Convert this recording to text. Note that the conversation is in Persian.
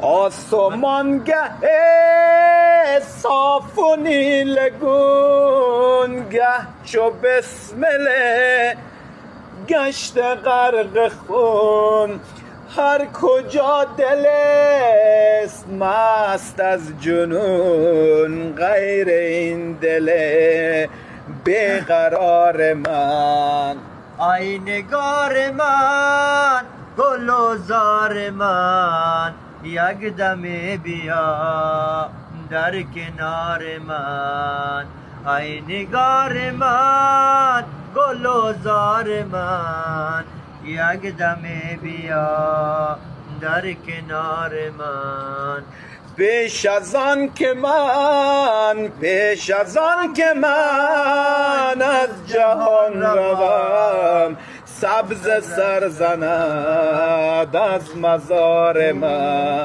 آسمانگه صاف و نیلگون گه چو بسمله گشت غرق خون، هر کجا دل است مست از جنون، غیر این دل بیقرار من. ای نگار من، گل و زار من، یک دمی بیا در کنار من. ای نگار من، گل و زار من، یک دمی بیا در کنار من. پیش از آن که من از جهان روم، سبز سر زند از مزار من.